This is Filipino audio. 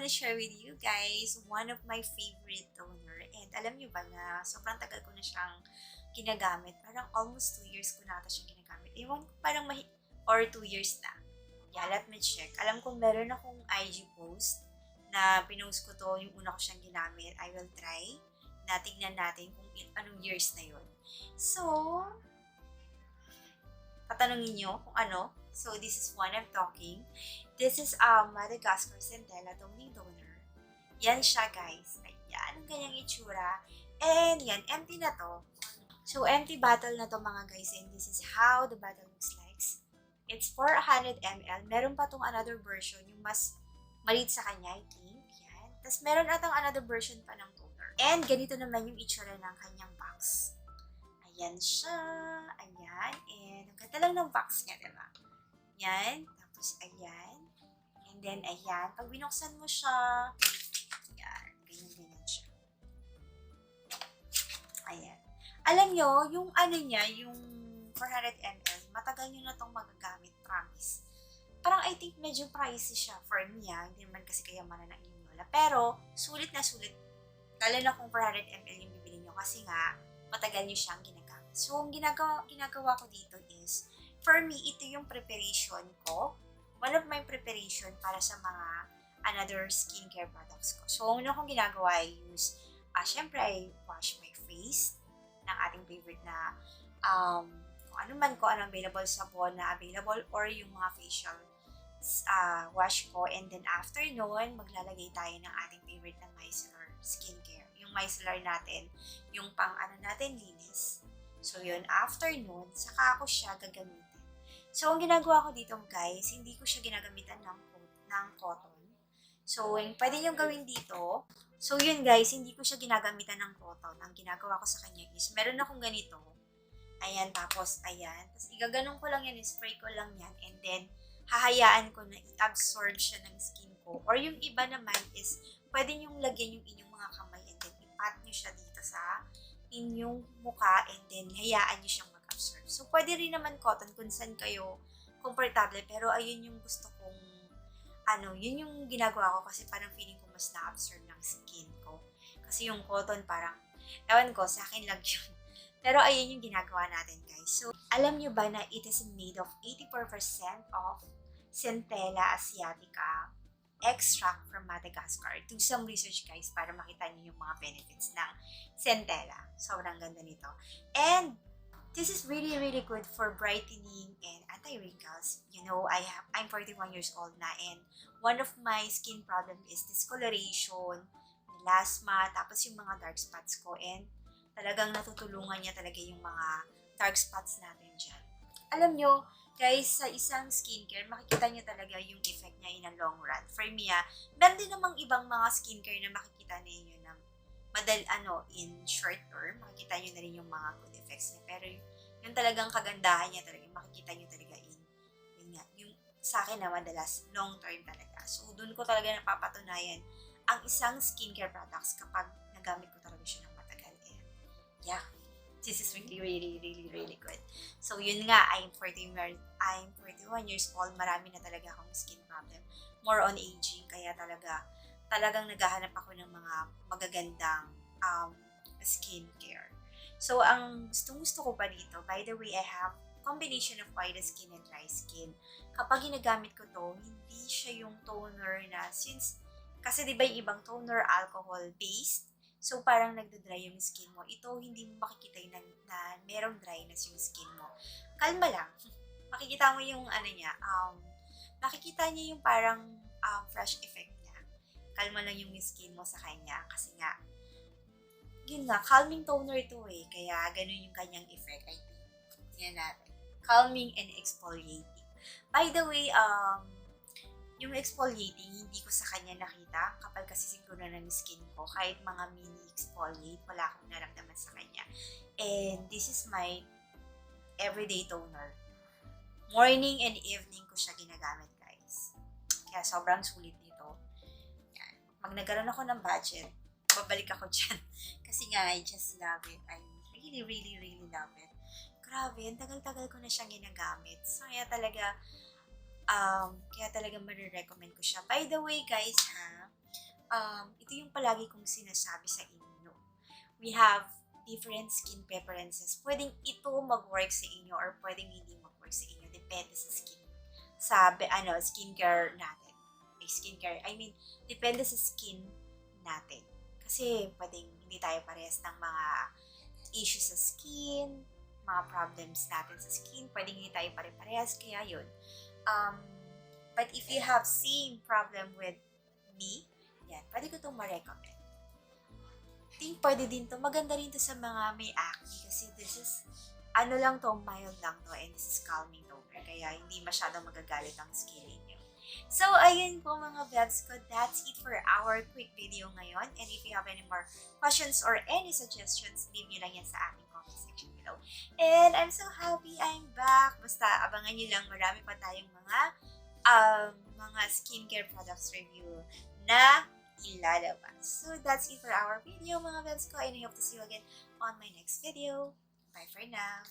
gonna share with you guys one of my favorite toner. And alam niyo ba na sobrang tagal ko na siyang ginagamit. Parang almost 2 years ko na ata siyang ginagamit. Ewan ko, parang or 2 years na. Yeah, let me check. Alam kong meron akong IG post na pinost ko to, yung una ko siyang ginamit. I will try na tignan natin kung anong years na yon. So, tatanungin nyo kung ano. So, this is one I'm talking. This is Madagascar Centella Toning Toner. Yan siya, guys. Ayan, ang ganyang itsura. And yan, empty na to. So, empty bottle na to mga guys. And this is how the bottle looks like. It's 400 ml. Meron pa tong another version, yung mas maliit sa kanya, I think. Yan. Tapos meron atang another version pa ng toner. And ganito naman yung itsura ng kanyang box. Ayan siya. Ayan. And ang ganda lang ng box niya, diba? Ayan. Tapos ayan. And then ayan. Pag binuksan mo siya, ayan. Ganyan-ganyan siya. Ayan. Alam nyo, yung ano niya, yung 400 ml, matagal nyo na itong magagamit, promise. Parang I think medyo pricey siya for me, hindi naman kasi kayamanan ng inyong lola. Pero, sulit na sulit. Lalo na kung 400 ml yung bibili nyo kasi nga, matagal nyo siyang ginagamit. So, ang ginagawa ko dito is, for me, ito yung preparation ko. One of my preparation para sa mga another skincare products ko. So, una kong ginagawa ay use, syempre, I wash my face ng ating favorite na kung ano man ko, ano available sabon na available or yung mga facial wash ko. And then after nun, maglalagay tayo ng ating favorite na micellar skincare. Yung micellar natin, yung pang ano natin, linis. So yun, after nun, saka ako siya gagamitin. So ang ginagawa ko dito guys, hindi ko siya ginagamitan ng cotton. So yung pwede nyo gawin dito, so yun guys, hindi ko siya ginagamitan ng cotton. Ang ginagawa ko sa kanya is, meron akong ganito. Ayan, tapos, ayan. Tapos, igaganon ko lang yan, spray ko lang yan. And then, hahayaan ko na i-absorb siya ng skin ko. Or yung iba naman is, pwede nyong lagyan yung inyong mga kamay and then ipat nyo siya dito sa inyong mukha and then hayaan nyo siyang mag-absorb. So, pwede rin naman cotton kung saan kayo komportable. Pero, ayun yung gusto kong, yun yung ginagawa ko kasi parang feeling ko mas na-absorb ng skin ko. Kasi yung cotton parang, ewan ko, sa akin lang yun. Pero ayun yung ginagawa natin guys. So, alam nyo ba na it is made of 84% of Centella asiatica extract from Madagascar. Do some research guys para makita nyo yung mga benefits ng Centella. Sobrang ganda nito. And this is really, really good for brightening and anti-wrinkles. You know, I'm 41 years old na and one of my skin problem is discoloration, melasma, tapos yung mga dark spots ko and talagang natutulungan niya talaga yung mga dark spots natin dyan. Alam nyo, guys, sa isang skincare, makikita niyo talaga yung effect niya in a long run. For me, meron din namang ibang mga skincare na makikita ninyo na in short term, makikita niyo na rin yung mga good effects niya. Pero yung talagang kagandahan niya talaga, makikita niyo talaga yung sa akin na madalas, long term talaga. So, dun ko talaga napapatunayan ang isang skincare products kapag nagamit ko talaga siya ng matagal. Yeah, this is really, really, really, really good. So, yun nga, I'm 41 years old. Marami na talaga akong skin problem. More on aging, kaya talagang naghahanap ako ng mga magagandang skincare. So, ang gusto ko pa dito, by the way, I have combination of oily skin and dry skin. Kapag ginagamit ko to, hindi siya yung toner na kasi di ba yung ibang toner, alcohol-based, so, parang nagda-dry yung skin mo. Ito, hindi mo makikita na merong dryness yung skin mo. Kalma lang. Makikita mo yung nakikita niya yung parang fresh effect niya. Kalma lang yung skin mo sa kanya. Kasi nga, yun nga, calming toner ito eh. Kaya, ganun yung kanyang effect, I think. Yan natin. Calming and exfoliating. By the way, yung exfoliating, hindi ko sa kanya nakita kapag kasi siguro ng skin ko. Kahit mga mini exfoliate, wala akong naramdaman sa kanya. And this is my everyday toner. Morning and evening ko siya ginagamit, guys. Kaya sobrang sulit nito. Yan. Pag nagkaroon ako ng budget, babalik ako dyan. Kasi nga, I just love it. I really, really, really love it. Grabe, ang tagal-tagal ko na siyang ginagamit. So, kaya talaga marirecommend ko siya. By the way, guys, ito yung palagi kong sinasabi sa inyo. We have different skin preferences. Pwedeng ito mag-work sa inyo or pwedeng hindi mag-work sa inyo. Depende sa skincare natin. Depende sa skin natin. Kasi pwedeng hindi tayo parehas ng mga issues sa skin, mga problems natin sa skin, pwedeng hindi tayo pare-parehas, kaya yun. But if you have same problem with me, yan, pwede ko itong ma-recommend. Think pwede din to. Maganda rin to sa mga may acne kasi this is, mild lang to and this is calming toner. Kaya hindi masyadong magagalit ang skin ninyo. So, ayun po mga vlogs ko. That's it for our quick video ngayon. And if you have any more questions or any suggestions, leave nyo lang yan sa ating comment section below. And I'm so happy I'm back. Basta abangan nyo lang, marami pa tayong mga skincare products review na ilalabas. So, that's it for our video mga vlogs ko. And I hope to see you again on my next video. Bye for now!